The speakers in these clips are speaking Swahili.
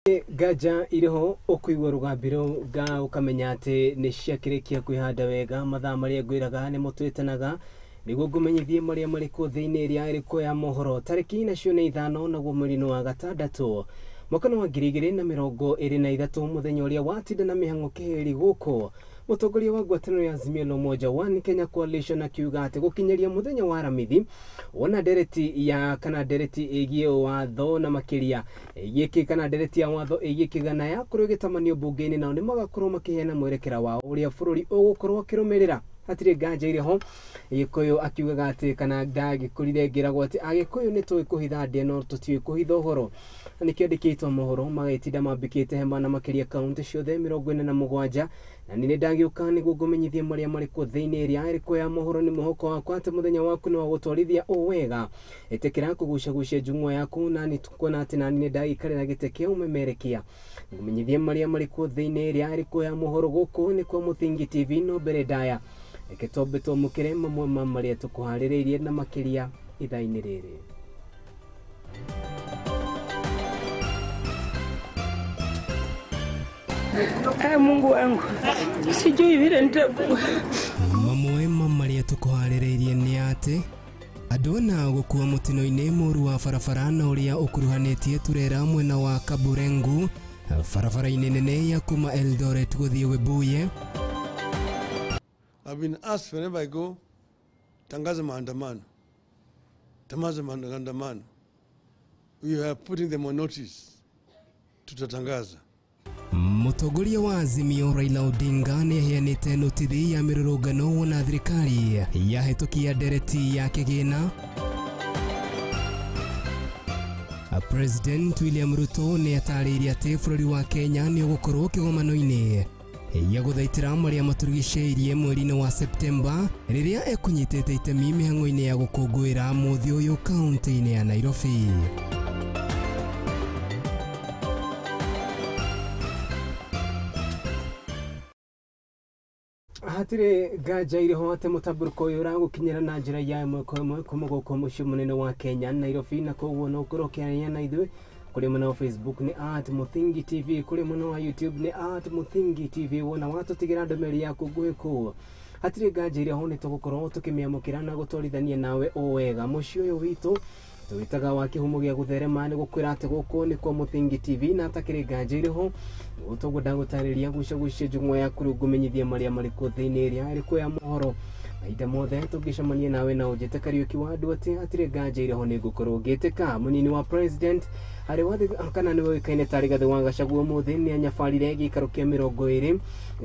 Gaja iriho okuigwa rugambiro ga ukamenya ati ni ciakirikia kwihanda wega mathaa maria ngwiraga ni mutwitanaga niguo ngumenyithie maria mariko thiini ria iriko ya mohoro tariki nacio ni 5 naguo mweri wa gatandatu mwaka wa 2023 muthenya uria watindana mihango kiheri guku mutongoria wa ngwataniro ya Azimio la Umoja One Kenya Coalition akiuga ati gukinyeria muthenya wa ramithi wona ndereti ya kana ndereti igie watho na makiria igie kana ndereti ya watho igie kigana ya kurugitamanio bunge-ini nao ni magakorwo makihena mwerekera wao uria bururi ugukorwo kirumirira hatire nganja iriho Gikuyu akiuga ati kana ndagikurire ngiragwo ati Agikuyu ni tui kuhitha ndie no tutiui kuhitha uhoro nikio ndikitwo mohoro magaitinda mambikite hema na makiria kaunti ciothe 47 na nini ndagiuka niguo ngumenyithie maria mariko thiini ria iriko ya mohoro ni muhoko wakwa ati muthenya waku ni wa gutwarithia uwega itikira kugucagucia njung'wa yaku na ni tukuona ati na nini ndagikarira gite kia umemerekia ngumenyithie maria mariko thiini ria iriko ya mohoro guku ni kwa Muthingi TV no mbere ndaya Eketombe to mukire mamwe mamaria tukuhaririirie na makiria ithaini riri. Mungu wangu sijui vile nitakuwa. Mamwe mamaria tukuhaririirie ni ati adona gukua mutino-ini muru wa barabara na uria ukuruhanetie turera mwena wa Kaburengu barabara-ini nene ya kuma Eldoret guthie Webuye. I've been asked whenever I go, tangaza maandamano. Tamaza maandamano. We are putting them on notice. Tutatangaza. Mutongoria wa Azimio Raila Odinga ni aheanite notithi ya mirurungano na thirikari yahitukia ndereti ya kĩgĩna. President William Ruto ni atariirie ati bururi wa Kenya ni ugukorwo kigomano-ini ya guthaitira maria maturigiceirie mweri-ini wa Septemba riria ekunyitite itemi mihango-ini ya gukungwira muthi uyu kaunti-ini ya Nairobi. Hatire nganja iriho ati mutamburuko uyu uragukinyira na njira ya imwe kwa imwe kuma guku mucii munene wa Kenya Nairobi na koguo no ngorokiania na ithui kuri mwena wa Facebook ni @Muthingi TV kuri mwena wa YouTube ni @Muthingi TV wona watutigira ndomeri yaku nguhiku hatire nganja iriho ni tugukorwo tukimiamukira na gutwarithania nawe uwega mucii uyu witu tuwitaga wa kihumo gia gutherema ni gukwira ati guku ni kwa Muthingi TV na atakire nganja iriho utogunda gutariria gucagucia njung'wa yaku ngumenyithie maria mariko thiini ria iriko ya mohoro mahinda mothe tungicemania nawe na ujite Kariuki Wa Nduati hatire nganja iriho ni gukorwo ngiteka munini wa president hari wathi kana ni wikaine tari gathe wa Gachagua muthi ni anyabarire gikaro kia 20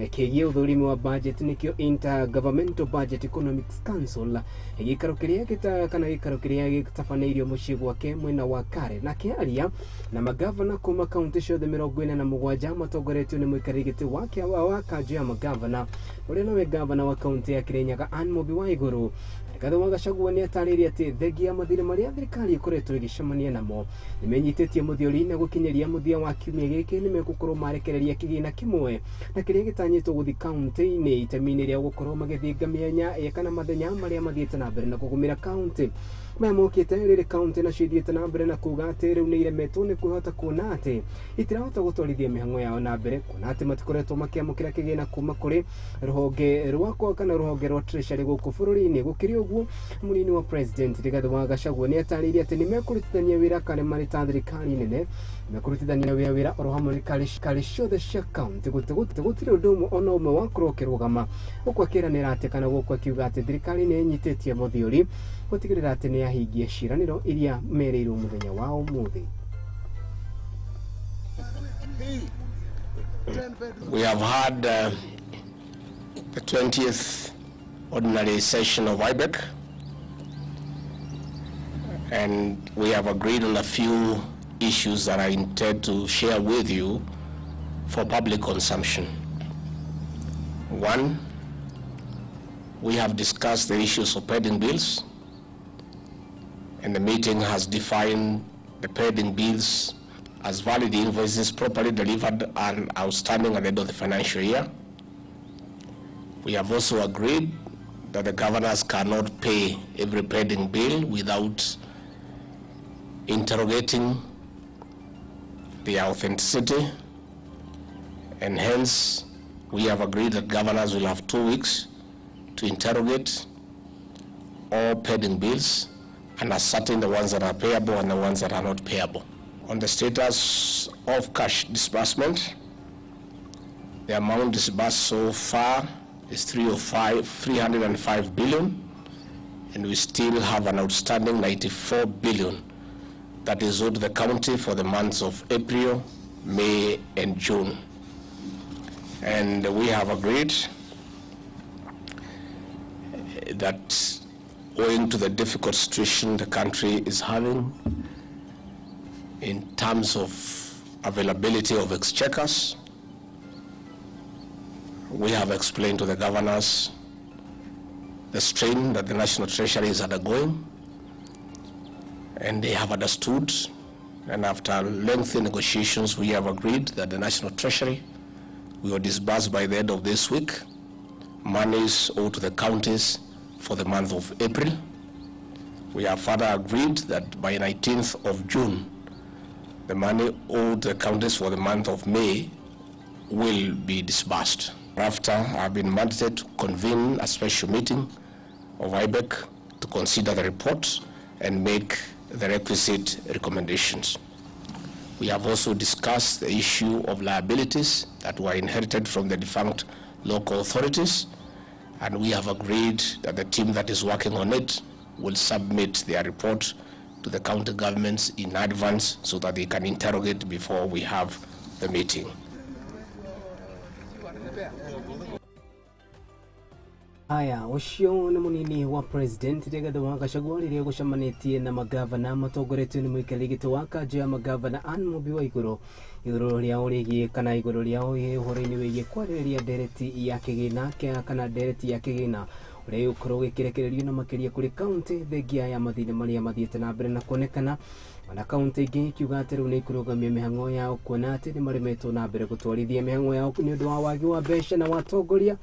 kigie uthurimi wa budget nikio Intergovernmental Budget Economics Council gikaro kiria kana gikaro kiria gitafaneirio mucii gwake mwena wa Kare na kiaria na magavana kuma kaunti ciothe 47 matongoretio ni muikarigiti wake wa kanjo ya magavana uria nawe gavana wa kaunti ya Kirinyaga Mobi wa igûrû gathe wa Gachagua ni ataririe ati thegia mathire maria thirikari ikoretwo igicemania namo nimenyitetie muthiori na gukinyeria muthia wa kiumia giki nimegukorwo marekereria kĩgĩna kimwe na kiria gitanyitwo guthi kaunti-ini itemi-ini ria gukorwo magithinga mianya kana mathenya maria mathiete na mbere na kugumira kaunti memokite riri kaunti na ciithiete na mbere na kuga ati riu ni iremetwo ni kwihota kuona ati itirahota gutwarithia mihango yao na mbere kuona ati matikoretwo makiamukira kĩgĩna kuma kuri ruhonge rwakwa kana ruhonge rwa treasury guku bururi-ini gukiri uguo munini wa president Rigathi wa Gachagua ni ataririe ati nimekurutithania wira kare mari ta thirikari nene mekurutithania wira oro hamwe kari ciothe cia kaunti gutiri undu umwe ona umwe wakorwo ukirugama uko akiranira ati kana guku akiuga ati thirikari ni inyitetie muthiori gutigirira ati ni yahingia ciraniro iria mereirwo muthenya wa umuthi. We have had the 20th ordinary session of IBEC, and we have agreed on a few issues that I intend to share with you for public consumption. One, we have discussed the issues of pending bills, and the meeting has defined the pending bills as valid invoices properly delivered and outstanding at the end of the financial year. We have also agreed that the governors cannot pay every pending bill without interrogating their authenticity, and hence we have agreed that governors will have 2 weeks to interrogate all pending bills and ascertain the ones that are payable and the ones that are not payable. On the status of cash disbursement, the amount disbursed so far is 305 billion, and we still have an outstanding 94 billion that is owed to the county for the months of April, May, and June. And we have agreed that owing to the difficult situation the country is having in terms of availability of exchequers, we have explained to the governors the strain that the National Treasury is undergoing, and they have understood, and after lengthy negotiations we have agreed that the National Treasury will disburse by the end of this week monies owed to the counties for the month of April. We have further agreed that by 19th of June, the money owed to the counties for the month of May will be disbursed. After, I have been mandated to convene a special meeting of IBEC to consider the report and make the requisite recommendations. We have also discussed the issue of liabilities that were inherited from the defunct local authorities, and we have agreed that the team that is working on it will submit their report to the county governments in advance so that they can interrogate before we have the meeting. Aya, ucio ni munini wa president Rigathi wa Gachagua riria gucemanitie na magavana matongoretio ni muikari giti wa kanjo ya magavana Anne Mumbi wa iguru riao rigie kana iguru riao uhoro-ini wigie kwarĩrĩria ndereti ya kĩgĩna kana ndereti ya kĩgĩna uria ukorwo gikirekererio na makiria kuri county thengia ya mathina maria mathiete na mbere na kuonekana na county ingi ikiuga ati riu ni ikurugamia mihango yao kuona ati ni maremetwo na mbere gutwarithia mihango yao ni undu wa wagi wa mbeca na watongoria.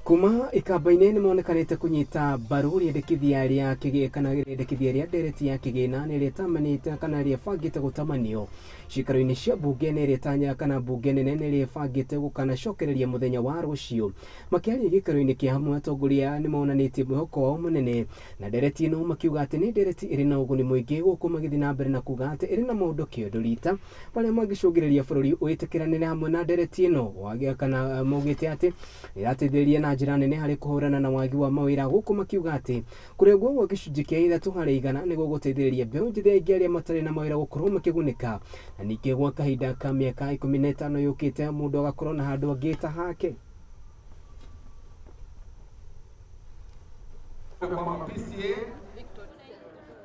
Kuma ikamba-inĩ nĩ monekanĩte kũnyita mbaru rĩendekithia rĩa kĩgĩna kana rĩendekithia rĩa ndereti ya kĩgĩna nĩ rĩtamanĩte kana rĩebangĩte gũtamanio cikaro-inĩ cia mbunge nĩ rĩtanya kana mbunge nene nĩ rĩebangĩte gũkanacokereria mũthenya wa rũciũ. Makĩaria gĩikaro-inĩ kĩa hamwe atongoria nĩ monanĩtie mwĩhoko wao mũnene na ndereti ĩno makiuga atĩ nĩ ndereti ĩrĩ na ũguni mũingĩ gũkũ magĩthiĩ na mbere na kuga atĩ ĩrĩ na maũndũ kĩondo rita marĩa mangĩcũngĩrĩria bũrũri wĩtĩkĩranĩre hamwe na ndereti ĩno wagĩa kana maugĩte atĩ ĩrateithĩrĩria na njĩra nene harĩ kũhũrana na wagi wa mawĩra gũkũ makiuga atĩ kũrengwo gwa gĩcunjĩ kĩa 3 harĩ 100 nĩguo gũteithĩrĩria mbeũ njĩthĩ aingĩ arĩa matarĩ na mawĩra gũkorwo makĩgunĩka na ningĩ gwa kahinda ka mĩaka 15 yũkĩte mũndũ agakorwo na handũ angĩta hake.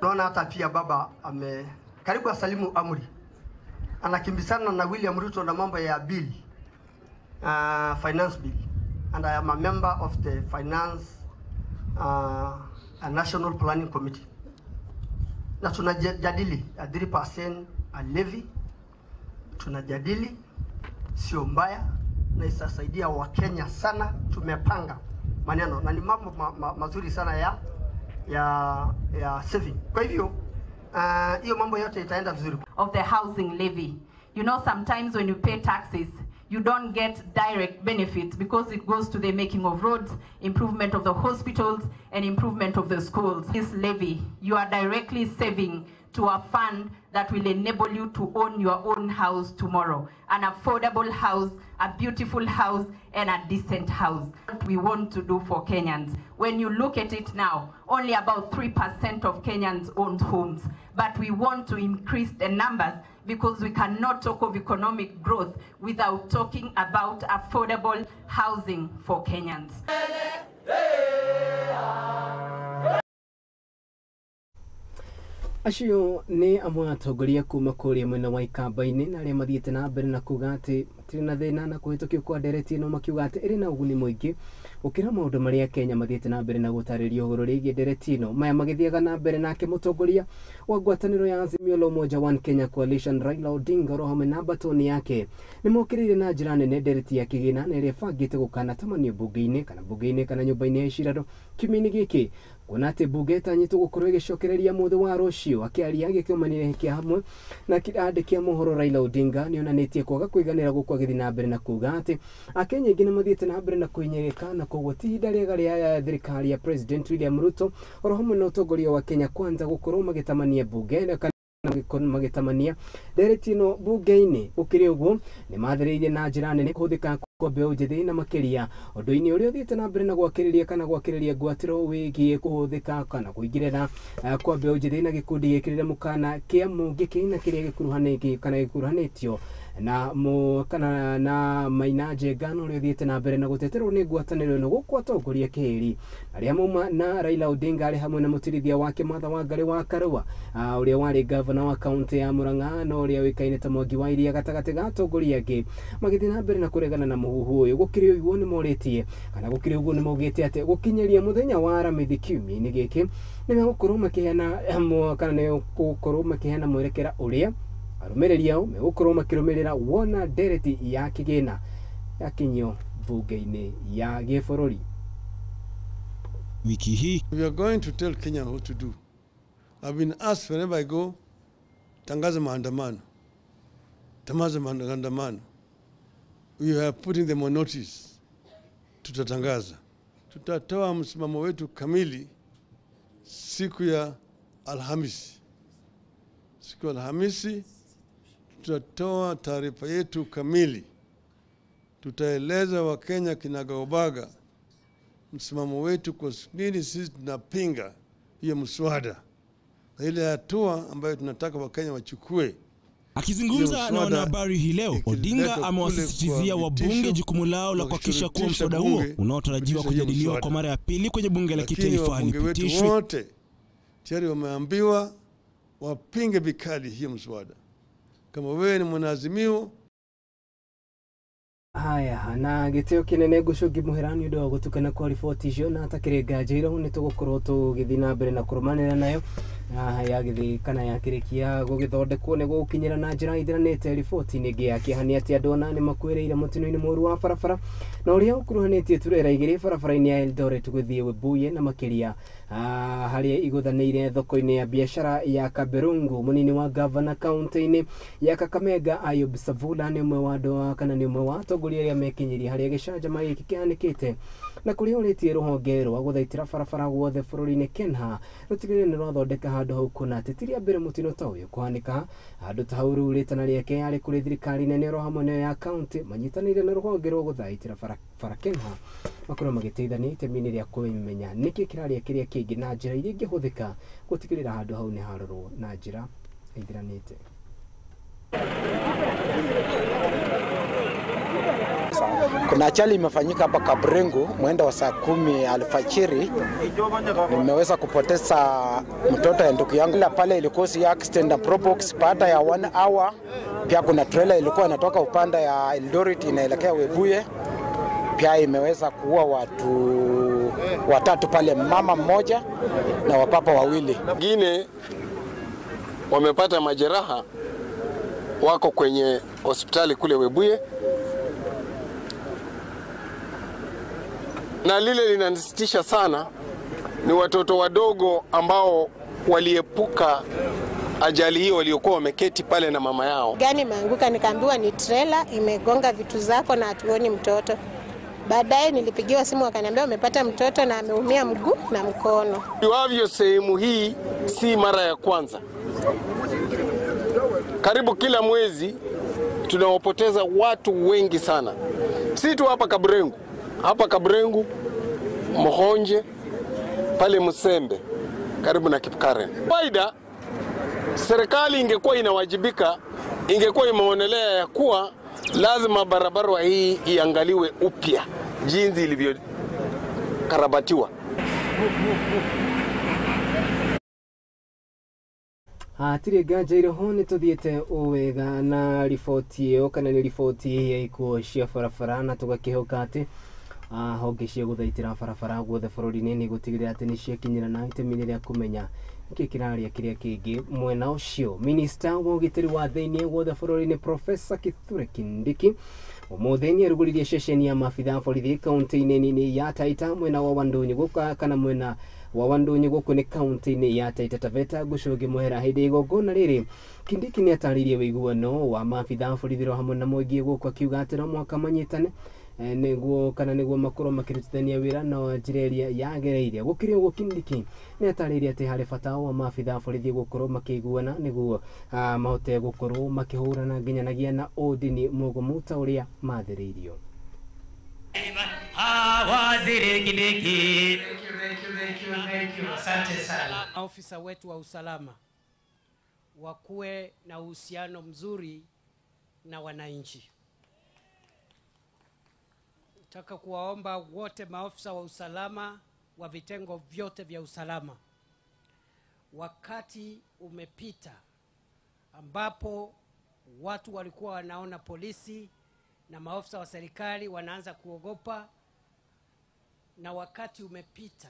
Naona hata pia baba karibu asalimu amri anakimbizana na William Ruto na mambo ya bill, finance bill, and I am a member of the finance national planning committee. Na tunajadili 3% a levy, tunajadili sio mbaya na isasaidia Wakenya sana. Tumepanga maneno na ni mambo mazuri sana ya saving. Kwa hivyo hiyo mambo yote itaenda vizuri. Of the housing levy, you know, sometimes when you pay taxes you don't get direct benefits because it goes to the making of roads, improvement of the hospitals, and improvement of the schools. This levy, you are directly saving to a fund that will enable you to own your own house tomorrow. An affordable house, a beautiful house, and a decent house. What we want to do for Kenyans. When you look at it now, only about 3% of Kenyans own homes. But we want to increase the numbers because we cannot talk of economic growth without talking about affordable housing for Kenyans. Acio nĩ amwe atongoria kuma kũrĩa mwena wa ikamba-inĩ na arĩa mathiĩte na mbere na kuga atĩ matirĩ na thĩna na kũhĩtũkio kwa ndereti ĩno makiuga atĩ ĩrĩ na ũguni mũingĩ gũkĩra maũndũ marĩa Kenya mathiĩte na mbere na gũtarĩrio ũhoro rĩgiĩ ndereti ĩno. Maya magĩthiaga na mbere nake mũtongoria wa ngwatanĩro ya Azimio la Umoja One Kenya Coalition Raila Odinga oro hamwe na mbatoni yake nĩ mokĩrĩire na njĩra nene ndereti ya kĩgĩna na ĩrĩa ĩbangĩte gũkanatamanio mbunge-inĩ kana nyũmba-inĩ ya icirano kiumia-inĩ gĩkĩ kuona atĩ mbunge ĩtanyĩtwo gũkorwo ĩgĩcokereria mũthĩ wa rũciũ. Akĩaria gĩkĩũmanĩre kĩa hamwe na kĩrathi kĩa mohoro, Raila Odinga nĩonanĩtie kwaga kũiganĩra gũkũ agĩthiĩ na mbere na kuga atĩ Akenya aingĩ nĩmathiĩte na mbere na kũhinyĩrĩka, na koguo ti ihinda rĩega rĩa thirikari ya President William Ruto oro hamwe na ũtongoria wa Kenya Kwanza gũkorwo magĩtamania mbunge magitamania ndereti ĩno mbunge-inĩ. Ũkĩrĩ ũguo nĩmathĩrĩirie na njĩra nene kũhũthĩka kwa mbeũ njĩthĩ na makĩria ũndũ-inĩ ũrĩa ũthiĩte na mbere na gwakĩrĩria ngwatĩro wĩgiĩ kũhũthĩka kana kũingĩrĩra kwa mbeũ njĩthĩ na gĩkundi gĩkĩrĩre mũkana kĩa mũngĩ kĩna kĩrĩa gĩkuruhanĩtio na Maina Njenga ũrĩa ũthiĩte na mbere na gũteterwo nĩ ngwatanĩro ĩno gũkũ atongoria kĩrĩ arĩa mauma na Raila Odinga arĩ hamwe na mũtirithia wake Martha Wangari wa Karua ũrĩa warĩ gavana wa kaunti ya Murang'a na ũrĩa wĩkaine ta Mwangi wa Iria gatagatĩ ga atongoria angĩ magĩthiĩ na mbere na kũregana na mũhuhu ũyũ. Gũkĩrĩ ũguo nĩmorĩtie kana gũkĩrĩ ũguo nĩmaugĩte atĩ gũkinyĩria mũthenya wa aramithi kiumia-inĩ gĩkĩ nĩmegũkorwo makĩheana kana nĩgũkorwo makĩheana mwerekera ũrĩa arũmĩrĩri ao megũkorwo makĩrũmĩrĩra wona ndereti ya kĩgĩna yakinyio mbunge-inĩ ya gĩbũrũri. Wiki hii we are going to tell Kenya what to do. I've been asked whenever I go, tangaza maandamano, tamaza maandamano. We are putting them on notice. Tutatangaza, tutatoa msimamo wetu kamili siku ya Alhamisi. Siku ya Alhamisi tutatoa taarifa yetu kamili. Tutaeleza Wakenya kinagaubaga msimamo wetu kwa nini sisi tunapinga hiyo mswada na ile hatua ambayo tunataka Wakenya wachukue. Akizungumza na wanahabari hii leo, Odinga amewasisitizia wabunge jukumu lao la kuhakikisha kuwa mswada huo unaotarajiwa kujadiliwa kwa mara ya pili kwenye bunge la kitaifa halipitishwi. Wote tayari wameambiwa wapinge vikali hiyo mswada. Kama wewe ni mwanaazimio haya na gĩtĩo kĩnene gũcũngi mũherani ũndũ wa gũtukana kwa riboti icio na atakĩrĩ nganja iro nĩtũgũkorwo tũgĩthiĩ na mbere na kũrũmanĩra nayo yagĩthiĩ kana yakĩrĩkia gũgĩthondekwo nĩguo gũkinyĩra na njĩra ithiranĩte. Riboti-inĩ ĩngĩ yakĩhania atĩ andũ ana nĩmakuĩrĩire mũtino-inĩ mũru wa barabara na ũrĩa ũkuruhanĩtie turera igĩrĩ barabara-inĩ ya Eldoret gũthiĩ Webuye na makĩria harĩa igũthanĩire thoko-inĩ ya biashara ya Kaberungu. Mũnini wa gavana kaunti-inĩ ya Kakamega Ayub Savula nĩ ũmwe wa andũ kana nĩ ũmwe wa atongoria arĩa mekinyirie harĩa gĩcanjama gĩkĩ kĩhanĩkĩte na kũrĩa ũrĩtie rũhonge rwa gũthaitĩra barabara guothe bũrũri-inĩ Kenya rũtigĩrĩire nĩ rwathondeka handũ hau kũna atĩ ti rĩa mbere mũtino ta ũyũ kũhanĩka handũ ta hau. Rĩu rĩtana rĩake yarĩ kũrĩ thirikari nene ro hamwe nayo ya kaunti manyitanĩire na rũhonge rwa gũthaitĩra bara Kenya makorwo magĩteithania itemi-inĩ rĩa kũmenya nĩkĩ kĩrarĩa kĩrĩa kĩngĩ na njĩra iria ingĩhũthĩka gũtigĩrĩra handũ hau nĩ harorwo na njĩra ithiranĩte. Kuna ajali imefanyika hapa Kabrengo mwendo wa saa 10 alfajiri. Nimeweza kupoteza mtoto ya ndugu yangu. Pale ilikuwa si accident na probox baada ya 1 hour. Pia kuna trailer ilikuwa inatoka upande ya Eldoret inaelekea Webuye. Pia imeweza kuua watu watatu pale, mama mmoja na wapapa wawili. Wengine wamepata majeraha, wako kwenye hospitali kule Webuye. Na lile linanisitisha sana ni watoto wadogo ambao waliepuka ajali hiyo waliokuwa wameketi pale na mama yao. Gani imeanguka, nikaambiwa ni trailer imegonga vitu zako na hatuoni mtoto. Baadaye nilipigiwa simu wakaniambia umepata mtoto na ameumia mguu na mkono. Hivyo sehemu hii si mara ya kwanza. Karibu kila mwezi tunawapoteza watu wengi sana. Si tu hapa Kabrengo. Hapa Kabrengo, Mohonje, pale Musembe, karibu na Kipkaren. Faida, serikali ingekuwa inawajibika, ingekuwa imeonelea ya kuwa lazima barabara hii iangaliwe upya jinsi ilivyokarabatiwa. Hatirĩ nganja ĩroho nĩtũthiĩte wega na riboti ĩyo kana nĩ riboti ya ikuũ cia barabara na tũgakĩhoka atĩ honge cia gũthaitĩra barabara guothe bũrũri-inĩ nĩ gũtigĩrĩra atĩ nĩ ciakinyĩra na itemi-inĩ rĩa kũmenya nĩkĩ kĩrarĩa kĩrĩa kĩngĩ mwena ũcio. Minista wa ũgitĩri wa thĩinĩ guothe bũrũri-inĩ Profesa Kithure Kindiki ũmũthĩ nĩerugũririe ceceni ya maabitha borithi kaunti-inĩ nini ya Taita mwena wa Wandũnyũ gũka kana mwena wa Wandunyi gũkũ nĩ kaunti-inĩ ya Taita Taveta gũcogia mũhera hĩndĩ igongona rĩrĩ. Kindiki nĩ atarĩirie wĩiguano wa maabitha a borithi hamwe na mũingĩ gũkũ akiuga atĩ no mũhaka manyitane nĩguo makorwo makĩrutithania wĩra na njĩra ĩrĩa yagĩrĩire. Gũkĩrĩ ũguo Kindiki nĩ atarĩirie atĩ harĩ bata wa maabitha a borithi gũkorwo makĩiguana nĩguo mahote gũkorwo makĩhũrana nginyanagia na ũndini mũgomu ta ũrĩa mathĩrĩirio. Asante sana. Ofisa wetu wa usalama wakuwe na uhusiano mzuri na wananchi. Nataka kuwaomba wote maofisa wa usalama wa vitengo vyote vya usalama, wakati umepita ambapo watu walikuwa wanaona polisi na maofisa wa serikali wanaanza kuogopa, na wakati umepita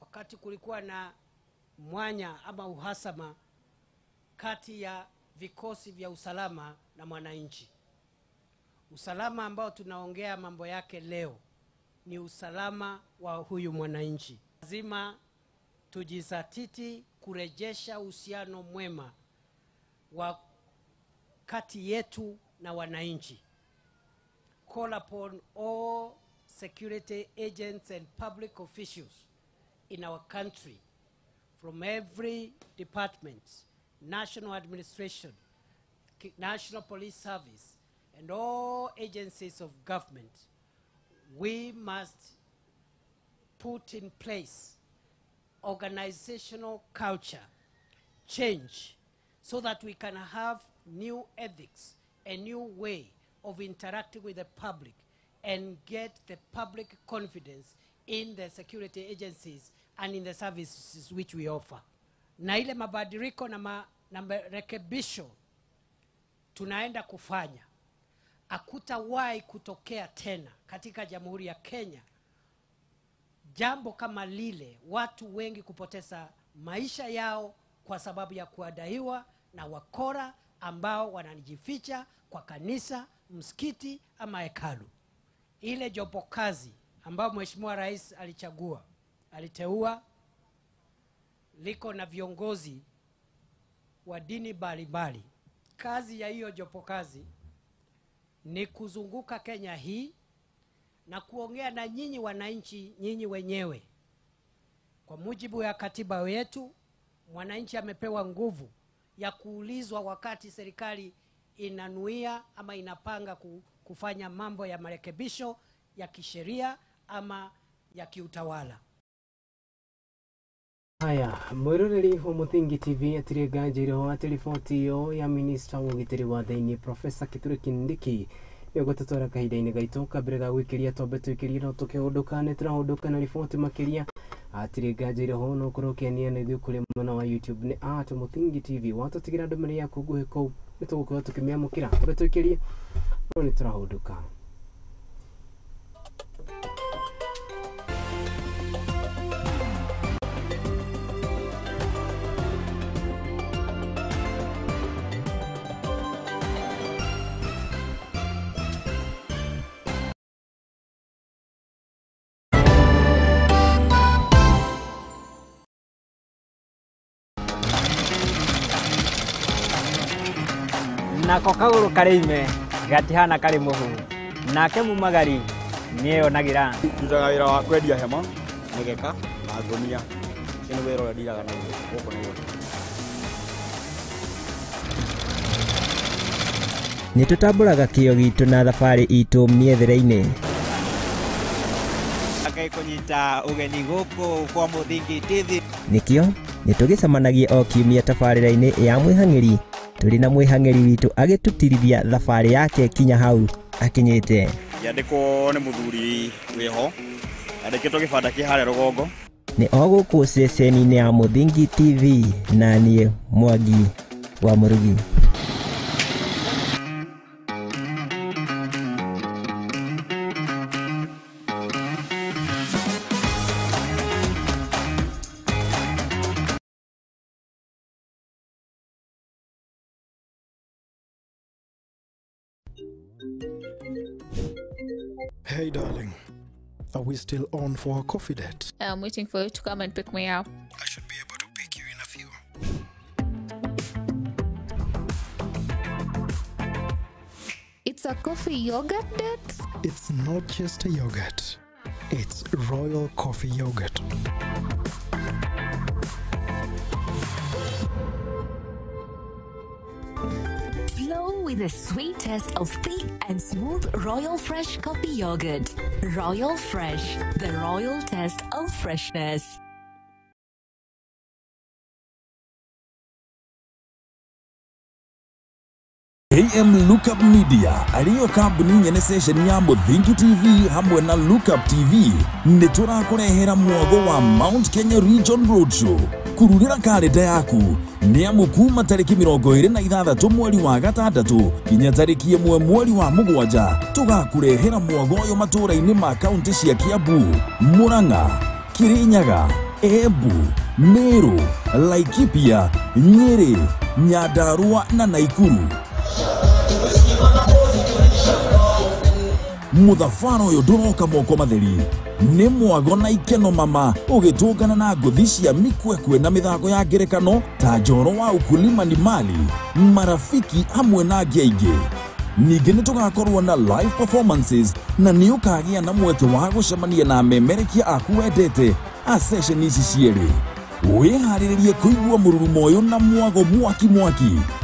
wakati kulikuwa na mwanya ama uhasama kati ya vikosi vya usalama na mwananchi. Usalama ambao tunaongea mambo yake leo ni usalama wa huyu mwananchi. Lazima tujizatiti kurejesha uhusiano mwema wa kati yetu na wananchi. Call upon all security agents and public officials in our country, from every department, national administration, National Police Service, and all agencies of government. We must put in place organizational culture change so that we can have new ethics, a new way of interacting with the public and get the public confidence in the security agencies and in the services which we offer. Na ile mabadiliko na rekebisho tunaenda kufanya hakutawahi kutokea tena katika Jamhuri ya Kenya jambo kama lile, watu wengi kupoteza maisha yao kwa sababu ya kuadaiwa na wakora ambao wanajificha kwa kanisa, msikiti ama hekalu. Ile jopo kazi ambao Mheshimiwa Rais aliteua liko na viongozi wa dini mbalimbali. Kazi ya hiyo jopo kazi ni kuzunguka Kenya hii na kuongea na nyinyi wananchi, nyinyi wenyewe. Kwa mujibu ya katiba yetu, mwananchi amepewa nguvu ya kuulizwa wakati serikali inanuia ama inapanga kufanya mambo ya marekebisho ya kisheria ama ya kiutawala. Haya, mwiroreri wa Muthingi TV atire ganjiro wa telefoni yo ya Minister w'ugitiri wa thĩinĩ Professor Kithure Kindiki nĩguo tũtwara kahinda-inĩ gaitũ kabere ga gwĩkĩria tombe twĩkĩrie no tũkĩhũndũka nĩ tũrahũndũka na riboti makĩria atire ganjiro ho no kũrokenia na ithuĩ kũrĩ mwena wa YouTube nĩ @Muthingi TV. Watũtigĩra ndũmĩrĩri yaku nguhĩ kũu nĩ tũgũkorwo tũkĩmĩamũkĩra tombe twĩkĩrie no nĩ tũrahũndũka. Nako kagũrũ karĩime gatihana karĩ mũhu, nake mumagari nĩeyonagira. Ndutaga wĩra wa kwendia hema, mĩgeka na ngũnia. Ũcio nĩ wĩra ũrĩa ndiraga naguo gũkũ Nairobi. Nĩtũtambũraga kĩyo gitũ na thabarĩ itũ mĩethere-inĩ. Kũnyita ũgeni gũkũ kwa Muthingi TV. Nĩkĩo nĩtũgĩcemanagia o kiumia tabarĩra-inĩ ya mwĩhang'ĩri. Tũrĩ na mwĩhang'ĩri witũ agĩtũtirithia thabarĩ yake kinya hau akinyĩte. Yandĩkwo nĩ mũthuri wĩho, yandĩkĩtwo gĩbanda kĩ harĩa rũgongo. Nĩ o gũkũ ceceni-inĩ ya Muthingi TV na niĩ Mwangi wa Mũrugi. Hey darling, Are we still on for a coffee date? I'm waiting for you to come and pick me up. I should be able to pick you in a few. It's a coffee yogurt date? It's not just a yogurt. It's royal coffee yogurt. Flow with the sweet taste of thick and smooth Royal Fresh coffee yogurt. Royal Fresh, the royal taste of freshness. AM Lookup Media ariyo kambuni nyene station ya Muthingi TV hamwe na Lookup TV niturakurehera mwago wa Mount Kenya Region Roadshow kururira kalenda yaku ni amukuma tariki 26 mweri wa gatandatu kinya tariki 1 mweri wa mugwanja tugakurehera mwago yo matura-ini ma county cia Kiambu, Murang'a, Kirinyaga, Embu, Meru, Laikipia, Nyeri, Nyandarua na Naikuru. Muthafaro uyu nduroka moko matheri ni mwago na ikeno mama ugitungana na nguthi cia mikwekwe na mithako ya ngerekano ta njoro wa ukulima ni mali marafiki hamwe na angĩ aingĩ. Ningĩ nĩ tugakorwo na live performances na nĩ ũkagia na mweke wa gũcemania na memerekia aku wendete a session ici cierĩ. Wĩharĩrĩrie kũigua mũrurumo ũyũ na mwago mwaki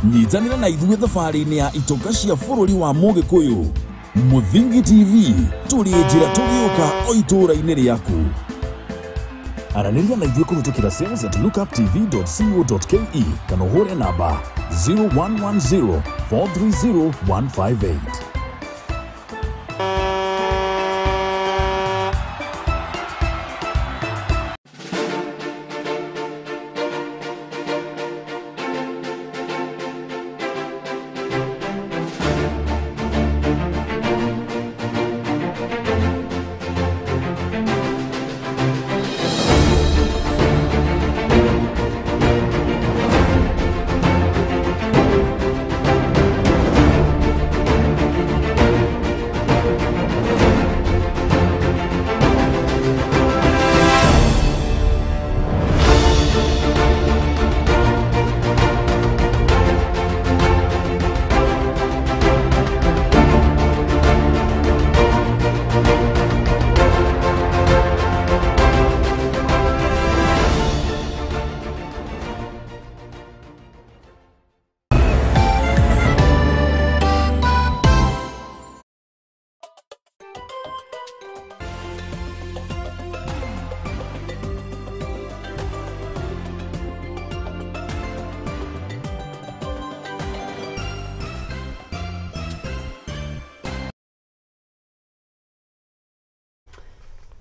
nyitanĩra na ithuĩ thabarĩ-inĩ ya itoka cia bũrũri wa Mũgĩkũyũ. Muthingi TV tũrĩ njĩra tũgĩũka o itũũra-inĩ rĩaku. Aranĩria na ithuĩ kũhĩtũkĩra sales@lookuptv.co.ke kana ũhũre namba 0110 430 158.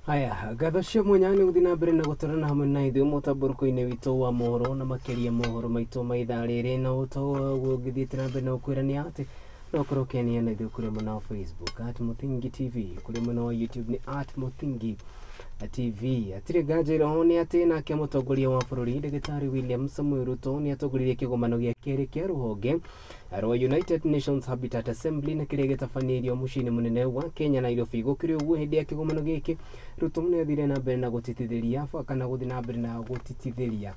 Haya, gathashe mwenyani uthina mbere na gutarana hamwe na ithuĩ mũtamboroko-inĩ witũ wa mohoro na makĩria mohoro maitũ ma ithaa rĩrĩ na ũgĩthiĩte na mbere na ũkwĩrania atĩ no ũkorwo ũkĩania na ithuĩ kũrĩ mwena wa Facebook @Muthingi TV, kũrĩ mwena wa YouTube nĩ @Muthingi TV. Atire nganja ho nĩ atĩ nake mũtongoria wa bũrũri Ndagĩtarĩ William Samuel Ruto nĩ atongoririe kĩgomano gĩa kerĩ kĩa rũhonge rwa United Nations Habitat Assembly na kĩrĩa gĩtabanirio mũciĩ-inĩ mũnene wa Kenya Nairobi. Gũkĩrĩ ũguo hĩndĩ ya kĩgomano gĩkĩ Ruto nĩ athire na mbere na gũtitithĩria kana gũthiĩ na mbere na gũtitithĩria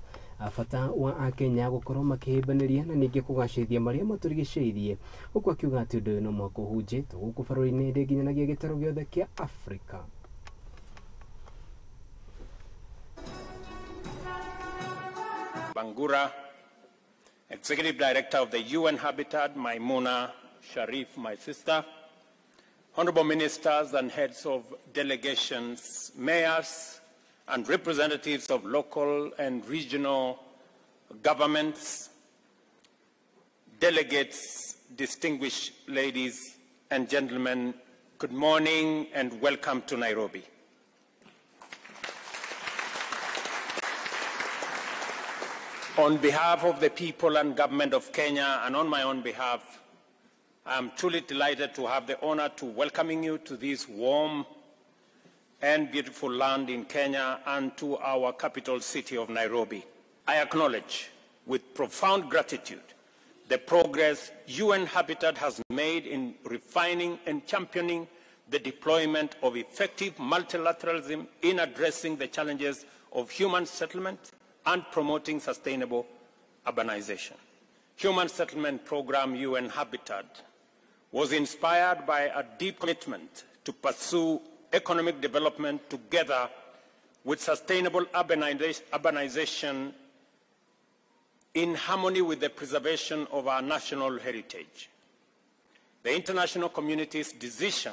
bata wa Akenya gũkorwo makĩhĩmbanĩria na ningĩ kũgacĩrithia marĩa matũrigicĩirie, gũkũ akiuga atĩ ũndũ ũyũ no mwaka ũhunjĩtwo gũkũ bũrũri-inĩ ndĩ nginyanagia gĩtarũ gĩothe kĩa Afrika. Bangura, Executive Director of the UN Habitat, Maimuna Sharif, my sister, Honorable Ministers and Heads of Delegations, Mayors and representatives of local and regional governments, delegates, distinguished ladies and gentlemen, good morning and welcome to Nairobi. On behalf of the people and government of Kenya and on my own behalf, I am truly delighted to have the honor to welcoming you to this warm and beautiful land in Kenya and to our capital city of Nairobi. I acknowledge with profound gratitude the progress UN Habitat has made in refining and championing the deployment of effective multilateralism in addressing the challenges of human settlement and promoting sustainable urbanization. Human Settlement Program UN Habitat was inspired by a deep commitment to pursue economic development together with sustainable urbanization in harmony with the preservation of our national heritage. The international community's decision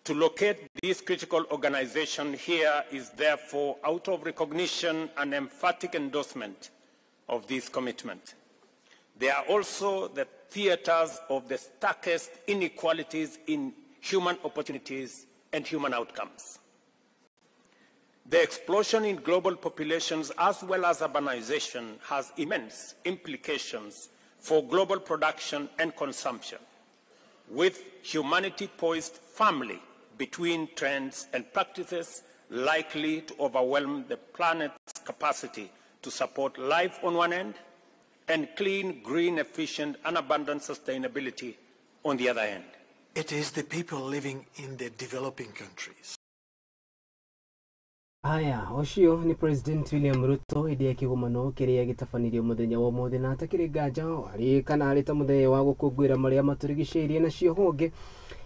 to locate this critical organization here is therefore out of recognition and emphatic endorsement of this commitment. They are also the theaters of the starkest inequalities in human opportunities and human outcomes. The explosion in global populations as well as urbanization has immense implications for global production and consumption, with humanity poised firmly between trends and practices likely to overwhelm the planet's capacity to support life on one end and clean, green, efficient, and abundant sustainability on the other end. It is the people living in the developing countries. Aya, ocio ni President William Ruto idia kigomano kiria gitafanirio muthenya wa mothe na atakiri gaja ari kana ari ta muthenya wa gukungwira maria maturigiceirie na cio honge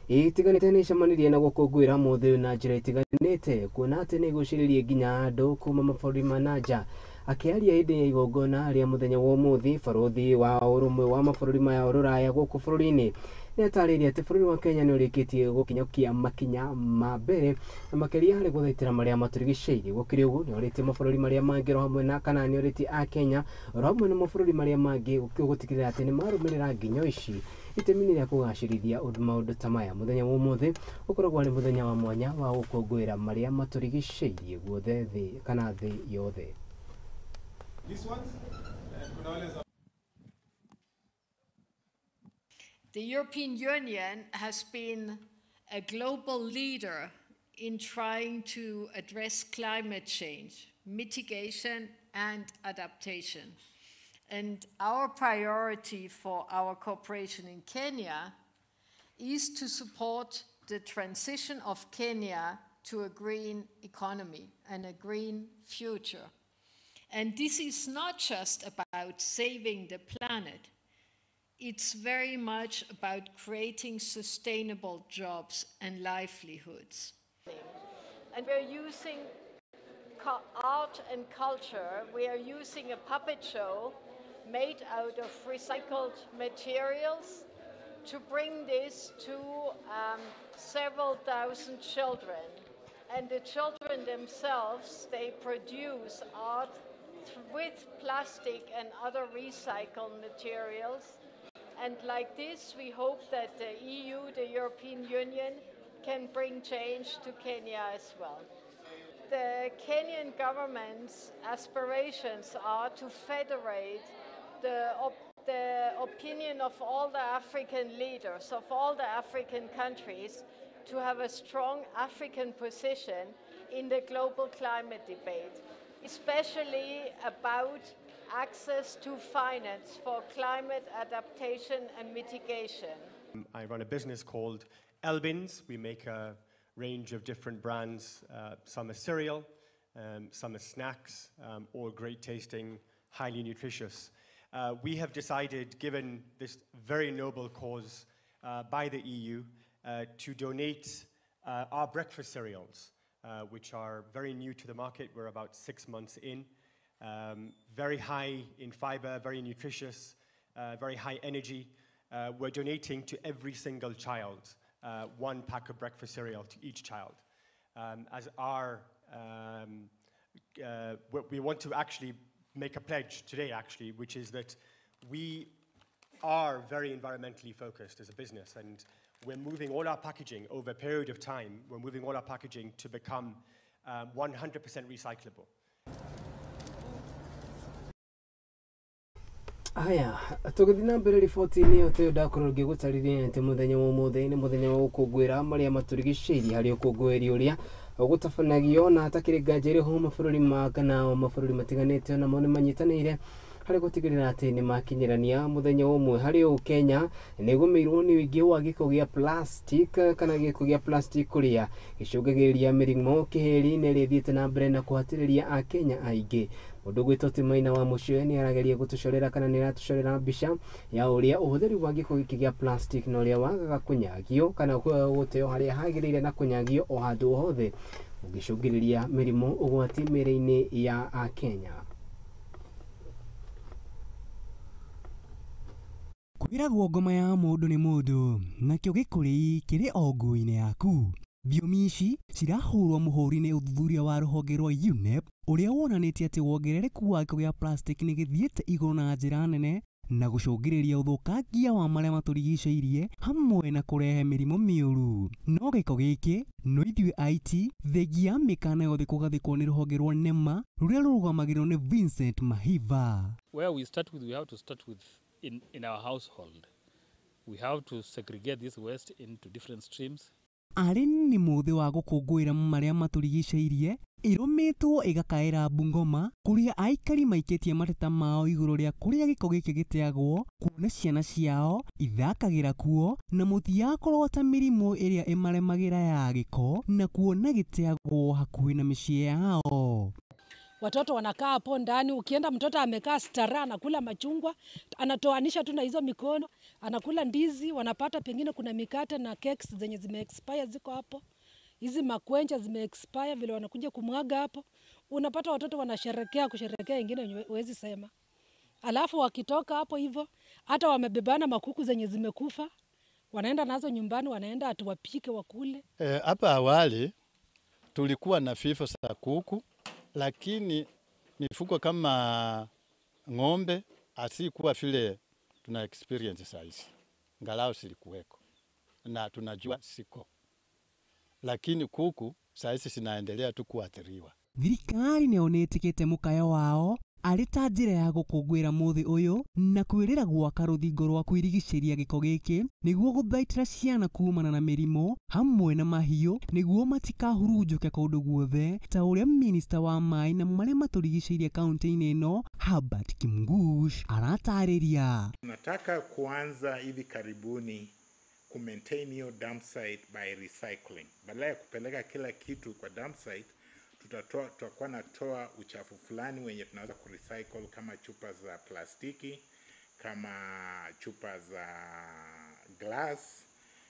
itiganite ni camanirie na gukungwira mothe na njira itiganite kuona ati ni guciririe nginya andu kuma mabũrũri ma nanja akiaria hĩndĩ ya igongona rĩa muthenya wa ũmũthĩ barothi wa ũrũmwe wa mabũrũri maya rũraya gũkũ bũrũri-inĩ nĩ atarĩirie atĩ bũrũri wa Kenya nĩ ũrĩkĩtie gũkinyũkia makinya ma mbere na makĩria harĩ gũthaitĩra marĩa matũrigicĩirie. Gũkĩrĩ ũguo nĩ orĩtie mabũrũri marĩa mangĩ ro hamwe na kana nĩ orĩtie a Kenya ro hamwe na mabũrũri marĩa mangĩ gũtigĩrĩra atĩ nĩ marũmĩrĩra nginyo ici itemi rĩa kũgacĩrithia maũndũ ta maya. Muthenya wa ũmũthĩ ũkoragwo arĩ muthenya wa mwanya wa gũkũngũĩra marĩa matũrigicĩirie guothe thĩ kana thĩ yothe. The European Union has been a global leader in trying to address climate change, mitigation and adaptation. And our priority for our cooperation in Kenya is to support the transition of Kenya to a green economy and a green future. And this is not just about saving the planet. It's very much about creating sustainable jobs and livelihoods. And we're using art and culture. We are using a puppet show made out of recycled materials to bring this to several thousand children. And the children themselves, they produce art with plastic and other recycled materials. And like this, we hope that the EU, the European Union, can bring change to Kenya as well. The Kenyan government's aspirations are to federate the opinion of all the African leaders, of all the African countries, to have a strong African position in the global climate debate, especially about access to finance for climate adaptation and mitigation. I run a business called Elbins. We make a range of different brands. Some are cereal, some are snacks, all great tasting, highly nutritious. We have decided, given this very noble cause by the EU, to donate our breakfast cereals, which are very new to the market. We're about 6 months in. Very high in fiber, very nutritious, very high energy. We're donating to every single child 1 pack of breakfast cereal to each child. As our, we want to actually make a pledge today, actually, which is that we are very environmentally focused as a business, and we're moving all our packaging over a period of time. We're moving all our packaging to become 100% recyclable. Aya, tugithina mbere riboti-inĩ ĩyo tũdakorwo ngĩgũtarĩria atĩ mũthenya wa ũmũthĩ nĩ mũthenya wa gũkũngũĩra marĩa matũrigicĩirie harĩ ũkũngũĩri ũrĩa gũtabanagio na atakĩrĩ nganja ĩrĩ ho mabũrũri ma kana mabũrũri matiganĩte namo nĩ manyitanĩire harĩ gũtigĩrĩra atĩ nĩ makinyĩrania mũthenya ũmwe harĩ Kenya nĩ gũmĩirwo nĩ ũingĩ wa gĩko gĩa plastic kana gĩko gĩa plastic kũrĩa gĩcũngagĩrĩria mĩrimũ kĩheri-inĩ ĩrĩa ĩthiĩte na mbere na kũhatĩrĩria Akenya aingĩ. Mũndũ gwĩtwo Maina wa Mũcũe nĩ arageria gũtũcorera kana nĩ aratũcorera mbica ya ũrĩa ũhũthĩri wa gĩko gĩkĩ gĩa plastic na ũrĩa wagaga kũnyagio kana gũteo harĩa hagĩrĩire na kũnyagio o handũ hothe ũgĩcũngĩrĩria mĩrimũ ũgwati mĩĩrĩ-inĩ ya Akenya. Kwĩragwo ngoma ya mũndũ nĩ mũndũ, nakĩo gĩkũrĩ kĩrĩ o nguo-inĩ yaku. Thiomi ici cirahũrwo mũhũri nĩ ũthuthuria wa rũhonge rwa UNEP ũrĩa wonanĩtie atĩ wongerereku wa gĩko gĩa plastic nĩ gĩthiĩte igũrũ na njĩra nene na gũcũngĩrĩria ũthũkangia wa marĩa matũrigicĩirie hamwe na kũrehe mĩrimũ mĩũru. No gĩko gĩkĩ no ithuĩ aiti thengia mĩkana yothe kũgathĩkwo nĩ rũhonge rwa NEMA rũrĩa rũrũgamagĩrĩrwo nĩ Vincent Mahiva. Where we start have to start with in our household. We have to segregate this waste into different streams. Arĩ nĩ mũthĩ wa gũkũngũĩra marĩa matũrigicĩirie ĩrũmĩtwo ĩgakaĩra Bungoma kũrĩa aikari maikĩtie mateta mao igũrũ rĩa kũrĩa gĩko gĩkĩ gĩteagwo, kuona ciana ciao ithakagĩra kuo na mũtigakorwo ta mĩrimũ ĩrĩa ĩmaremagĩra ya gĩko na kuona gĩteagwo hakuhĩ na mĩciĩ yao. Watoto wanakaa hapo ndani, ukienda mtoto amekaa stara anakula machungwa, anatoanisha tu na hizo mikono, anakula ndizi, wanapata pengine kuna mikate na cakes zenye zime-expire ziko hapo. Hizi makwencha zime-expire vile wanakuja kumwaga hapo. Unapata watoto wanasherekea kusherekea ingine huwezi sema. Alafu wakitoka hapo hivyo, hata wamebebana makuku zenye zimekufa, wanaenda nazo nyumbani, wanaenda atuwapike wakule. Hapa awali tulikuwa na vifo za kuku, lakini mifugo kama ng'ombe asikuwa vile tuna experience saizi. Ngalao silikuweko na tunajua siko, lakini kuku saizi sinaendelea tu kuathiriwa. Thirikari nĩonetĩkĩte mũkayo wao arĩ ta njĩra ya gũkũngũĩra mũthĩ ũyũ na kwĩrĩra gwaka rũthingo rwa kwĩrigicĩria gĩko gĩkĩ nĩguo gũthaitĩra ciana kumana na mĩrimũ hamwe na mahiũ nĩguo matikahurunjũke kũndũ guothe ta ũrĩa minista wa maĩ na marĩa matũrigicĩirie kaunti-inĩ ĩno Herbert Kimgush aratarĩria. Tunataka kuanza hivi karibuni kumaintain hiyo dump site by recycling. Badala ya kupeleka kila kitu kwa dump site, tutakuwa natoa uchafu fulani wenye tunaweza kurecycle kama chupa za plastiki, kama chupa za glass,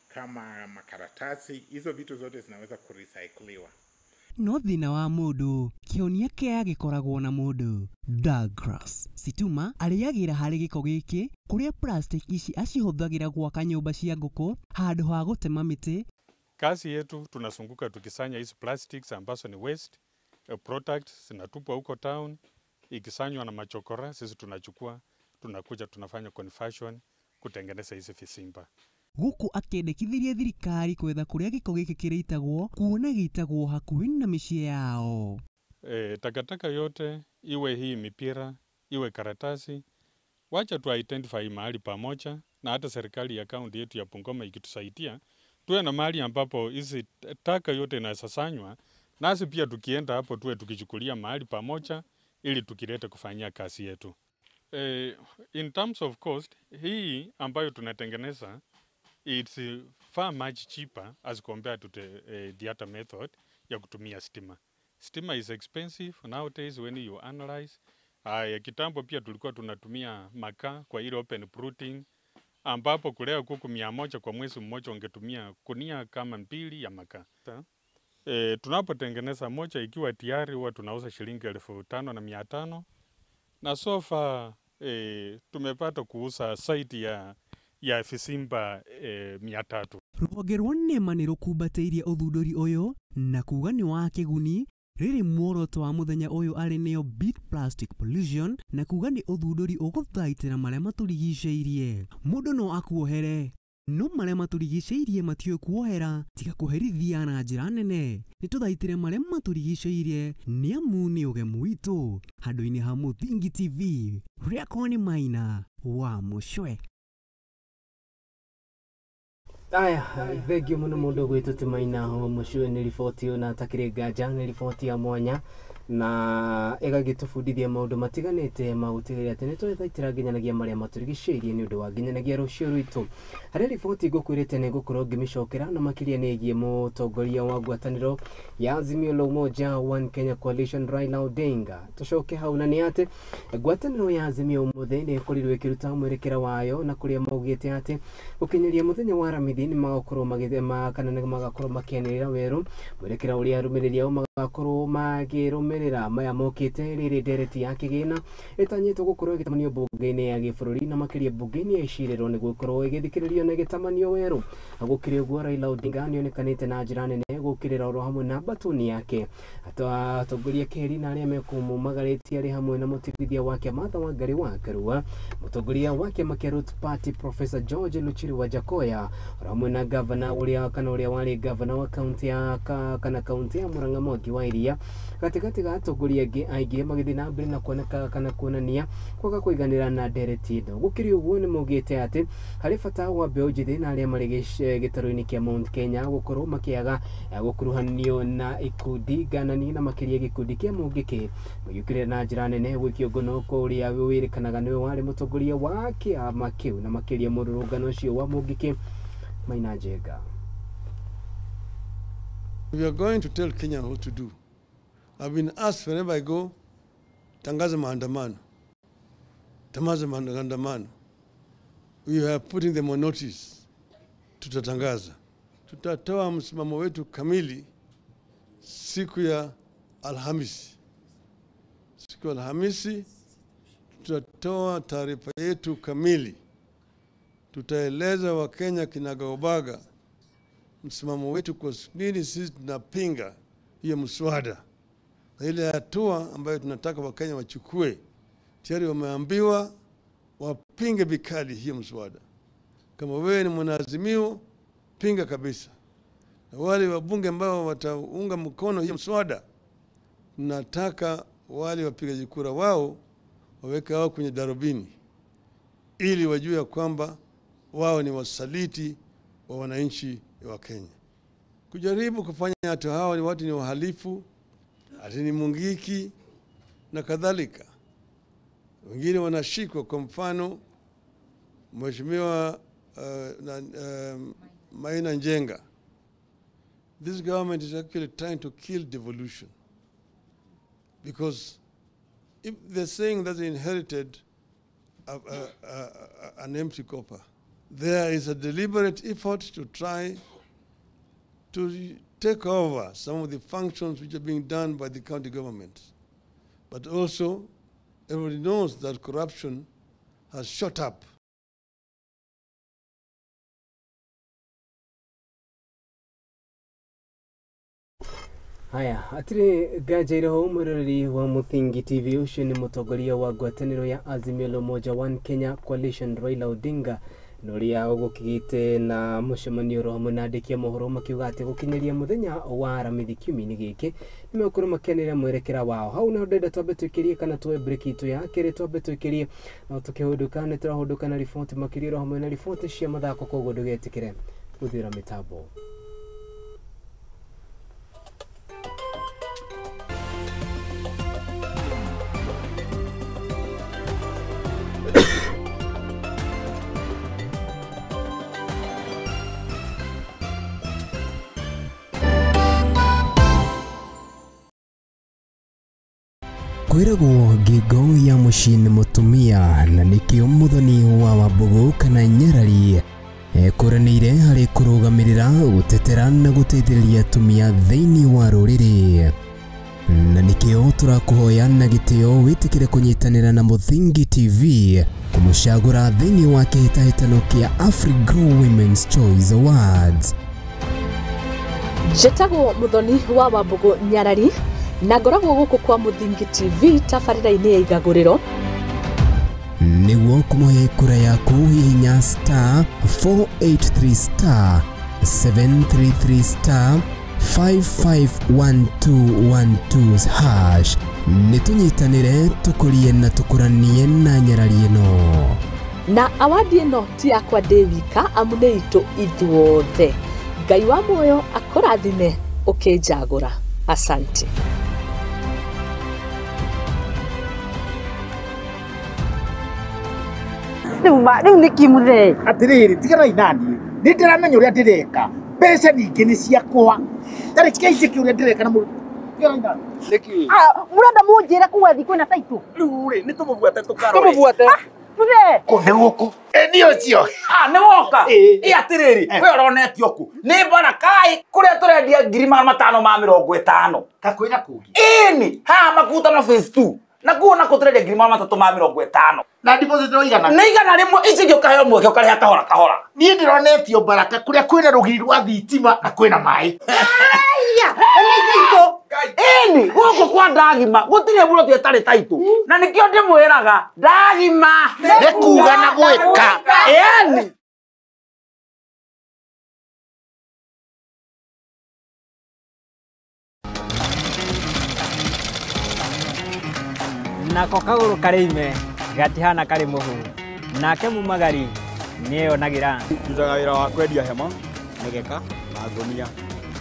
kama makaratasi. Hizo vitu zote zinaweza kurecycliwa. No thina wa mũndũ kĩonia kĩa gĩkoragwo na mũndũ. Douglas Situma arĩagĩra harĩ gĩko gĩkĩ kũrĩa plastic ici acihũthagĩra gwaka nyũmba cia ngũkũ handũ ha gũtema mĩtĩ. Kazi yetu tunazunguka tukisanya hizi plastics ambazo ni waste products zinatupwa huko town, ikisanywa na machokora sisi tunachukua, tunakuja tunafanya conversion kutengeneza hizi visimba. Gũkũ akĩendekithirie thirikari kwetha kũrĩa gĩko gĩkĩ kĩrĩitagwo kuona gĩitagwo hakuhĩ na mĩciĩ yao. Takataka yote iwe hii mipira iwe karatasi, wacha tu identify mahali pamoja, na hata serikali ya kaunti yetu ya Bungoma ikitusaidia tuwe na mahali ambapo hizi taka yote inasasanywa, nasi pia tukienda hapo tuwe tukichukulia mahali pamoja ili tukilete kufanyia kazi yetu. In terms of cost, hii ambayo tunatengeneza it's far much cheaper as compared to the other method ya kutumia stima. Stima is expensive nowadays when you analyze. Kitambo pia tulikuwa tunatumia makaa kwa ile open brooding, ambapo kulea kuku 100 kwa mwezi mmoja ungetumia kunia kama 2 ya makaa. Tunapotengeneza moja ikiwa tayari huwa tunauza shilingi 5,500 na so far tumepata kuuza site ya visimba 300. Rũhonge rwa NEMA nĩ rũkumbatĩirie ũthundũri ũyũ na kuga nĩ wa kĩguni rĩrĩ muoroto wa mũthenya ũyũ arĩ nĩyo beat plastic pollution na kuga nĩ ũthundũri ũgũthaitĩra marĩa matũrigicĩirie. Mũndũ no akuohere, no marĩa matũrigicĩirie matiũĩ kuohera tiga kũherithia na njĩra nene. Nĩ tũthaitĩre marĩa matũrigicĩirie nĩ amu nĩ ũgemu witũ. Handũ-inĩ ha Mũthingi TV, rĩakwa nĩ Maina wa Mũcũe. Aya, thengio mũno mũndũ gwĩtwo Maina wa Mũcũe nĩ riboti na takĩrĩ nganja nĩ riboti ya mwanya na egagitubundithia maundu matiganite magutigiria ati nitwethaitira nginyanagia maria maturigicĩirie ni undu wa nginyanagia rucio rwitu. Hari riboti ngukwirite ni ngukorwo ngimicokera na makiria nigie mutongoria wa ngwataniro ya Azimio la Umoja One Kenya Coalition Raila Odinga. Tucoke hau na ni ati ngwataniro ya Azimio umuthi ni ikorirwo ikiruta mwerekera wayo na kuria maugite ati gukinyiria muthenya wa Ramithi ni magakorwo magithema kana ni magakorwo makianirira weru mwerekera uria arumiriria au magakorwo magirumirira maya mokite riri ndereti ya kĩgĩna itanyitwo gukorwo igitamanio bunge-ini ya gĩbũrũri na makiria bunge-ini ya icirĩro ni gukorwo igithikiririo na igitamanio weru. Gukiri uguo Raila Odinga nionekanite na njira nene gukirira oro hamwe na batuni yake atongoria keri na aria mekumumagaritie ari hamwe na mutirithia wake Martha Wangari wa Karua, mutongoria wake Makerut Party Professor George Luchiri wa Jakoya, hamwe na governor uria wari governor wa kaunti ya kaunti ya Murang'a Mwangi wa Iria. Katikati ga atongoria aingĩ magĩthiĩ na mbere na kuoneka kana kuonania kwaga kũiganĩra na ndereti ĩno. Gũkĩrĩ ũguo nĩ maugĩte atĩ harĩ bata wa mbeũ njĩthĩ na arĩa marĩ gĩtarũ-inĩ kĩa Mount Kenya gũkorwo makĩaga gũkuruhanio na ikundi nganani na makĩria gĩkundi kĩa mũngĩkĩ, magĩũkĩrĩra na njĩra nene gwĩkio ngono ũrĩa wĩrĩkanaga nĩwe warĩ mũtongoria wa kĩama kĩu na makĩria mũrũrũngano ũcio wa mũngĩkĩ Maina Njenga. We are going to tell Kenya what to do. I've been asked whenever I go, tangaza maandamano. Tangaza maandamano. We are putting them on notice. Tutatangaza. Tutatoa msimamo wetu kamili siku ya Alhamisi. Siku ya Alhamisi tutatoa taarifa yetu kamili. Tutaeleza Wakenya kinagaubaga msimamo wetu kwa nini sisi tunapinga hiyo mswada. Na ile hatua ambayo tunataka Wakenya wachukue, tayari wameambiwa wapinge vikali hiyo mswada. Kama wewe ni mwanaazimio, pinga kabisa. Na wale wabunge ambao wataunga mkono hiyo mswada, tunataka wale wapigaji kura wao waweke wao kwenye darubini ili wajue kwamba wao ni wasaliti wa wananchi wa Kenya. Kujaribu kufanya watu hawa ni watu ni wahalifu, ati ni mungiki na kadhalika. Wengine wanashikwa, kwa mfano Mheshimiwa Maina Njenga. This government is actually trying to kill devolution, because if they're saying that they inherited an empty copper, there is a deliberate effort to try to take over some of the functions which are being done by the county governments. But also, everybody knows that corruption has shot up. Haya, atire gajairo umurori wa Muthingi TV ucio ni mutongoria wa ngwataniro ya Azimio la Umoja One Kenya Coalition Raila Odinga noria ugukigite na mucemanio ro hamwe na andiki a mohoro makiuga ati gukinyiria muthenya wa Ramithi kiumia-ini giki ni mekorwo makenera mwerekera wao. Hau na ndenda twambe twikirie kana twe break itu ya kere twambe twikirie na tukihuduka ni turahuduka na riboti makiria ro hamwe na riboti cia mathako koguo ndugetikire guthira mitambo. Kwiragwo ngingo ya mucini mutumia na nikio muthoni wa Wambugu kana Nyarari kuranire hari kurugamirira gutetera na guteithĩrĩria atumia thĩinĩ wa rũrĩrĩ, na nikio turakuhoya na gitio witikire kunyitanira na Muthingi TV kumucagura thĩinĩ wa kĩhĩtahĩtano kia AfriGrow Women's Choice Awards. Njĩtagwo muthoni wa Wambugu Nyarari na ngoragwo gũkũ kwa Muthingi TV tabarĩra-inĩ ya igagũrĩro. Nĩguo kũmũhe kura yaku hihinya *483*733* 551212# nĩtũnyitanĩre tũkũrie na tũkũranie na Nyarari ĩno. Na awadi ĩno ti yakwa ndĩ wika, amu nĩ itũ ithuothe. Ngai wa muoyo akũrathime ũkĩnjagũra. Asante. nduma riu niki muthe atiriri tigana inani nindiramenya uria ndireka mbeca ningi ni ciakwa tariki njiki uria ndireka na murenda munjire kuwa thiku na taitu riu ri nitumubuate tukarore tumubuate muthe kunde guku ni ucio ni woka atiriri we uronetio ku ni barakai kuria turendia 550 kakwira kugi ini ha makuta na phase 2 na kuona kuturendia 350 na deposit no igana ni igana rimwe ici gyo kayo mweke ukari kahora kahora ni ndironetio baraka kuria kwina rugiri rwa thitima na kwina mai aya ito ini goko kwa ndagima gutire buro twetari taitu na nikio ndimwiraga ndagima nekuga na gwika yani nako kagũrũ karĩ ime gatihana karĩ mũhu nake mumagari nĩeyonagira ndutaga wĩra wa kwendia hema mĩgeka na ngũnia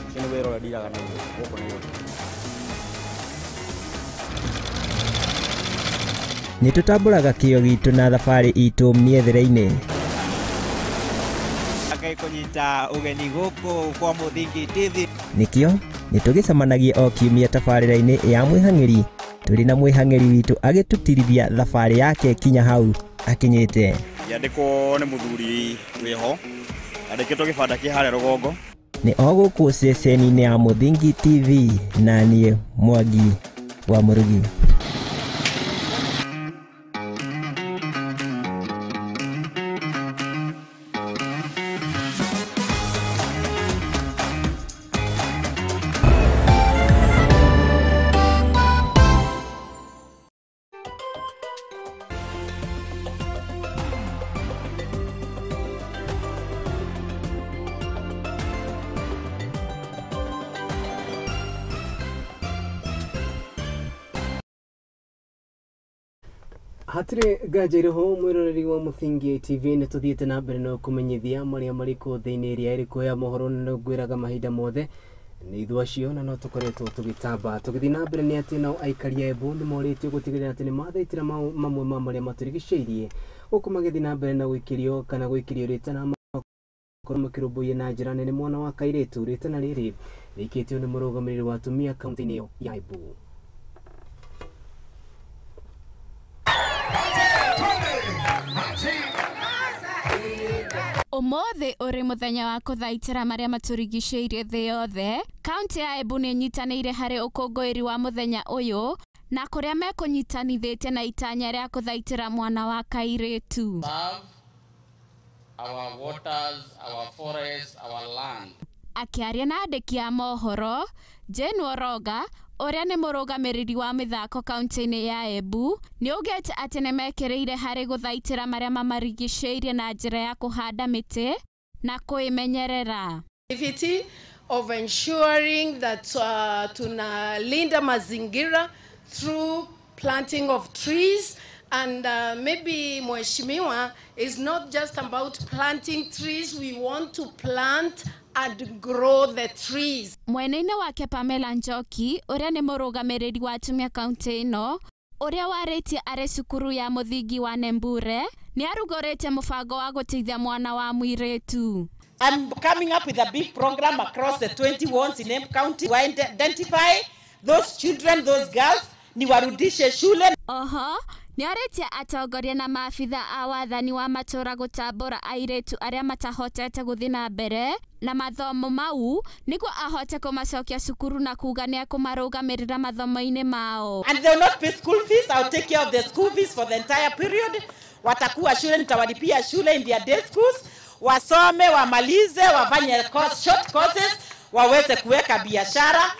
ũcio nĩ wĩra ũrĩa ndiraga naguo gũkũ nĩ gwitũ. Nĩtũtambũraga kĩyo gitũ na thabarĩ itũ mĩethere-inĩ kũnyita ũgeni gũkũ kwa Mũthingi TV. Nĩkĩo nĩtũgĩcemanagia o kiumia tabarĩra-inĩ ya mwĩhang'ĩri tũrĩ na mwĩhang'ĩri witũ agĩtũtirithia thabarĩ yake kinya hau akinyĩte. Yandĩkwo nĩ mũthuri wĩho andĩkĩtwo gĩbanda kĩ harĩa rũgongo. Nĩ o gũkũ ceceni-inĩ ya Mũthingi TV na niĩ Mwangi wa Mũrugi. Hatire gajereho mwiroreri wa Mũthingi TV nĩ tuthiĩte na mbere no kũmenyithia marĩa marĩkũ thĩinĩ ĩrĩa ĩrĩkũ ya mohoro na ngwĩraga mahinda mothe nĩ ithuĩ acio na no tũkoretwo tũgĩtamba tũgĩthiĩ na mbere nĩ atĩ nao aikari a Embu nĩ morĩtio gũtigĩrĩra atĩ nĩ mathaitĩra mamwe ma marĩa matũrigicĩirie gũkũ magĩthiĩ na mbere na gwĩkĩrio kana gwĩkĩrio rĩtana makorwo makĩrũmbũiya na njĩra nene mwana wa kairĩtu rĩtana rĩrĩ rĩikĩtio nĩ mũrũgamĩrĩri wa atumia kaunti-inĩ ĩyo ya Embu. Ũmũthĩ ũrĩ mũthenya wa kũthaitĩra marĩa matũrigicĩirie thĩ yothe, kaunti ya Embu nĩ ĩnyitanĩire harĩ ũkũngũĩri wa mũthenya ũyũ na kũrĩa mekũnyitanithĩtie na itanya rĩa kũthaitĩra mwana wa kairĩtu. Our waters, our forests, our land. Akĩaria na andĩki a mohoro, Jane Woroga ũrĩa nĩ mũrũgamĩrĩri wa mĩthako kaunti-inĩ ya Embu nĩ augĩte atĩ nĩ mekĩrĩire harĩ gũthaitĩra marĩa mamarigicĩirie na njĩra ya kũhanda mĩtĩ na kwĩmenyerera. Activity of ensuring that tunalinda mazingira through planting of trees and maybe Mheshimiwa is not just about planting trees, we want to plant and grow the trees. Mwena-inĩ wake Pamela Njoki ũrĩa nĩ mũrũgamĩrĩri wa atumia kaunti ĩno ũrĩa warĩtie arĩ cukuru ya mũthingi wa Nembure nĩ arugũrĩte mũbango wa gũteithia mwana wa mũirĩtu. I'm coming up with a big program across the 20 wards in Embu County to identify those children, those girls, niwarudishe shule. Nĩ arĩtie atongoria na maabitha a wathani wa matũra gũtambũra airĩtu arĩa matahotete gũthiĩ na mbere na mathomo mau nĩguo ahote kũmacokia cukuru na kuga nĩ ekũmarũgamĩrĩra mathomo-inĩ mao. And they will not pay school fees. I'll take care of the school fees for the entire period. Watakuwa shule, nitawadipia shule in their day schools. Wasome, wamalize, wafanye short courses, waweze kuweka biashara.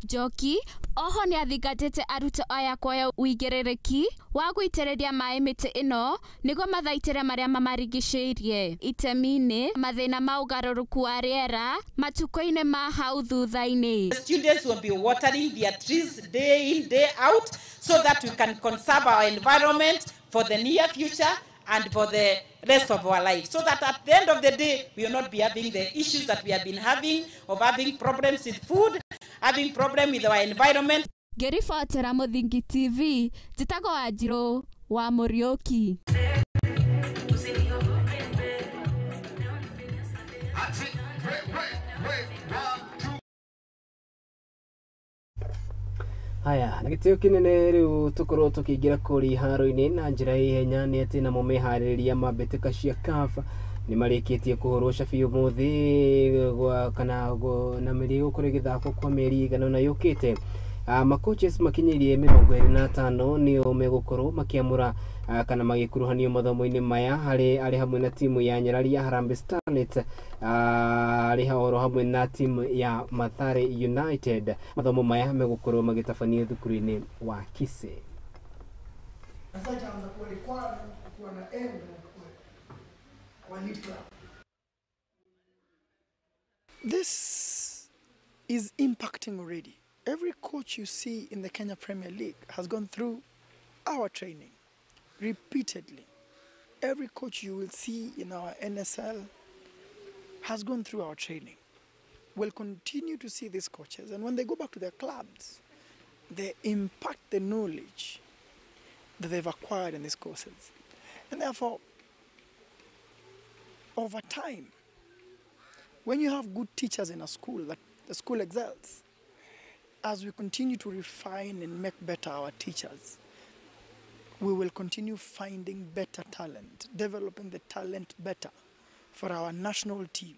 Njoki oho nĩ athingatĩte arutwo aya kuoya ũigĩrĩrĩki wa gũitĩrĩria maĩ mĩtĩ ĩno nĩguo mathaitĩre marĩa mamarigicĩirie itemi-inĩ mathĩna ma ũgarũrũku wa rĩera matukũ-inĩ ma hau thutha-inĩ. The students will be watering their trees day in, day out so that we can conserve our environment for the near future and for the rest of our life, so that at the end of the day we will not be having the issues that we have been having of having problems with food, having problem with our environment. Ngĩribotera Mũthingi TV, njĩtagwo Wanjirũ wa Mũriũki. Haya, na gitio kinene riu tukorwo tukiingira kuri haro-ini na njira ihenya ni ati na mumeharĩrĩria mambĩtĩka cia CAF ni marĩkĩtie kũhũrwo cabi ũmũthĩ kana na mĩri gũkorwo gĩthako kwa mĩeri igana na yũkĩte. Makoches makinyirie 25 nio megũkorwo makiamũra kana magĩkuruhanio mathomo-inĩ maya harĩ hamwe na timu ya Nyarari ya Harambee Starlets harĩ horo hamwe na timu ya Mathare United. Mathomo maya megũkorwo magĩtabanio thukuru-inĩ wa Kise. This is impacting already. Every coach you see in the Kenya Premier League has gone through our training repeatedly. Every coach you will see in our NSL has gone through our training. We'll continue to see these coaches, and when they go back to their clubs, they impact the knowledge that they've acquired in these courses. And therefore, over time, when you have good teachers in a school, that the school excels, as we continue to refine and make better our teachers, we will continue finding better talent, developing the talent better for our national team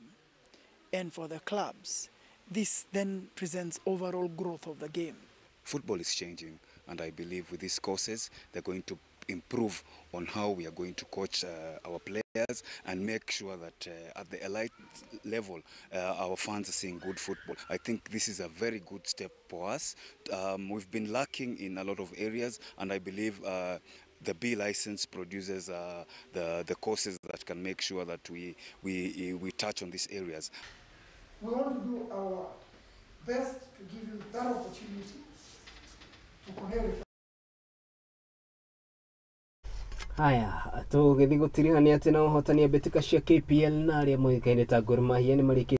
and for the clubs. This then presents overall growth of the game. Football is changing, and I believe with these courses, they're going to improve on how we are going to coach our players and make sure that at the elite level, our fans are seeing good football. I think this is a very good step for us. We've been lacking in a lot of areas, and I believe the B license produces the courses that can make sure that we touch on these areas. We want to do our best to give you that opportunity to connect. Haya, tũgĩthiĩ gũtirihania atĩ na ũhotani mbĩtĩka cia KPL na arĩa moĩkaine ta Gor Mahia nĩ marĩkĩtie